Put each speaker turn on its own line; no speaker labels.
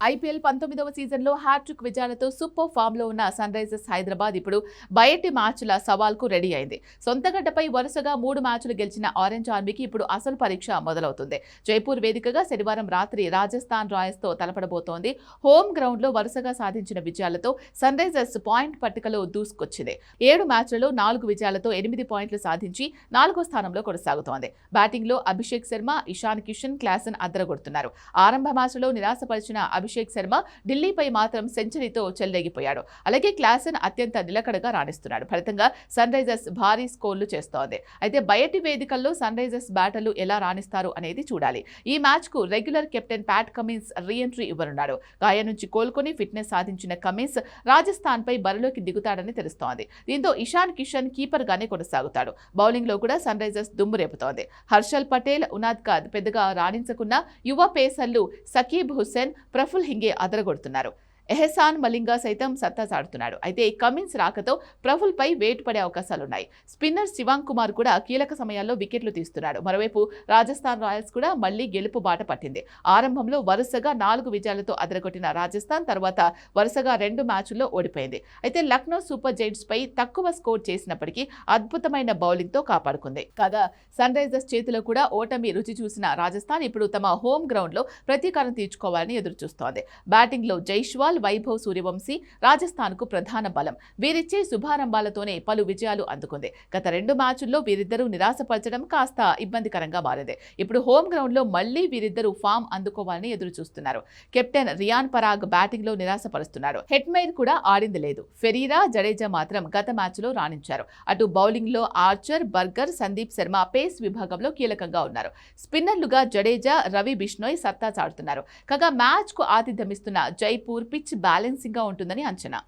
IPL 19వ సీజన్లో hat trick విజయాలతో super ఫామ్లో ఉన్న సన్ రైజర్స్ హైదరాబాద్ ఇప్పుడు బయటి మ్యాచ్ల సవాల్కు రెడీ అయింది. సొంతగడ్డపై వరుసగా 3 మ్యాచ్లు గెలిచిన ఆరెంజ్ ఆర్మీకి ఇప్పుడు అసలు పరీక్ష మొదలవుతుంది. జైపూర్ వేదికగా శనివారం రాత్రి రాజస్థాన్ రాయల్స్తో తలపడబోతోంది. హోమ్ గ్రౌండ్లో వరుసగా సాధించిన విజయాలతో సన్ రైజర్స్ పాయింట్ పట్టికలో దూసుకొచ్చింది. 7 మ్యాచ్లలో 4 విజయాలతో 8 పాయింట్లు సాధించి 4వ స్థానంలో కొనసాగుతోంది. బ్యాటింగ్లో అభిషేక్ శర్మ, ఇషాన్ కిషన్, క్లాసన్ అదరగొడుతున్నారు. ఆరంభ మ్యాచ్లో నిరాశపరిచిన అభిషేక్ శర్మ ఢిల్లీపై మాత్రం సెంచరీతో చెలరేగిపోయాడు. అలాగే క్లాసన్ అత్యంత నిలకడగా రాణిస్తున్నాడు. ఫలితంగా సన్ రైజర్స్ భారీ స్కోర్లు చేస్తోంది. అయితే బయటి వేదికల్లో సన్ రైజర్స్ బ్యాటర్లు ఎలా రాణిస్తారు అనేది చూడాలి. ఈ మ్యాచ్ కు regular captain Pat Cummins reentry ఇవ్వనున్నాడు. గాయం నుంచి కోలుకొని ఫిట్నెస్ సాధించిన కమిన్స్ రాజస్థాన్ పై బరిలోకి దిగుతాడని తెలుస్తోంది. దీంతో ఇషాన్ కిషన్ కీపర్ గానే కొనసాగుతాడు. బౌలింగ్ లో కూడా సన్ రైజర్స్ దుమ్ము రేపుతోంది. హర్షల్ పటేల్, ఉనాద్కర్ పెద్దగా రాణించకున్న యువ పేసర్లు సకీబ్ హుస్సేన్, ప్రఫుల్ హింగే అదరగొడుతున్నారు. ఎహసాన్ మలింగా సైతం సత్తా చాటుతున్నాడు. అయితే కమిన్స్ రాకతో ప్రఫుల్ పై వేటు పడే అవకాశాలున్నాయి. స్పిన్నర్ శివాంగ్ కుమార్ కూడా కీలక సమయాల్లో వికెట్లు తీస్తున్నాడు. మరోవైపు రాజస్థాన్ రాయల్స్ కూడా మళ్లీ గెలుపు బాట పట్టింది. ఆరంభంలో వరుసగా 4 విజయాలతో అదరగొట్టిన రాజస్థాన్ తర్వాత వరుసగా 2 మ్యాచ్ల్లో ఓడిపోయింది. అయితే లక్నో సూపర్ జైంట్స్ పై తక్కువ స్కోర్ చేసినప్పటికీ అద్భుతమైన బౌలింగ్ తో కాపాడుకుంది. కాగా సన్ రైజర్స్ చేతిలో కూడా ఓటమి రుచి చూసిన రాజస్థాన్ ఇప్పుడు తమ హోమ్ గ్రౌండ్ లో ప్రతీకారం తీర్చుకోవాలని ఎదురుచూస్తోంది. బ్యాటింగ్ లో జైష్వాల్, వైభవ్ సూర్యవంశీ రాజస్థాన్కు ప్రధాన బలం. వీరిచ్చే శుభారంభాలతోనే పలు విజయాలు అందుకుంది. గత 2 మ్యాచ్ల్లో వీరిద్దరూ నిరాశపరచడం కాస్త ఇబ్బందికరంగా మారింది. ఇప్పుడు హోమ్ గ్రౌండ్ లో మళ్లీ వీరిద్దరూ ఫామ్ అందుకోవాలని ఎదురు చూస్తున్నారు. కెప్టెన్ రియాన్ పరాగ్ బ్యాటింగ్ లో నిరాశపరుస్తున్నాడు. హెట్మైర్ కూడా ఆడింది లేదు. ఫెరీరా, జడేజా మాత్రం గత మ్యాచ్ లో రాణించారు. అటు బౌలింగ్ లో Archer, Burger, Sandeep Sharma pace విభాగంలో కీలకంగా ఉన్నారు. స్పిన్నర్లుగా జడేజా, రవి బిష్నోయ్ సత్తా చాటుతున్నారు. కాగా మ్యాచ్ కు ఆతిథ్యమిస్తున్న జైపూర్ పిచ్ బ్యాలెన్సింగ్ గా ఉంటుందని అంచనా.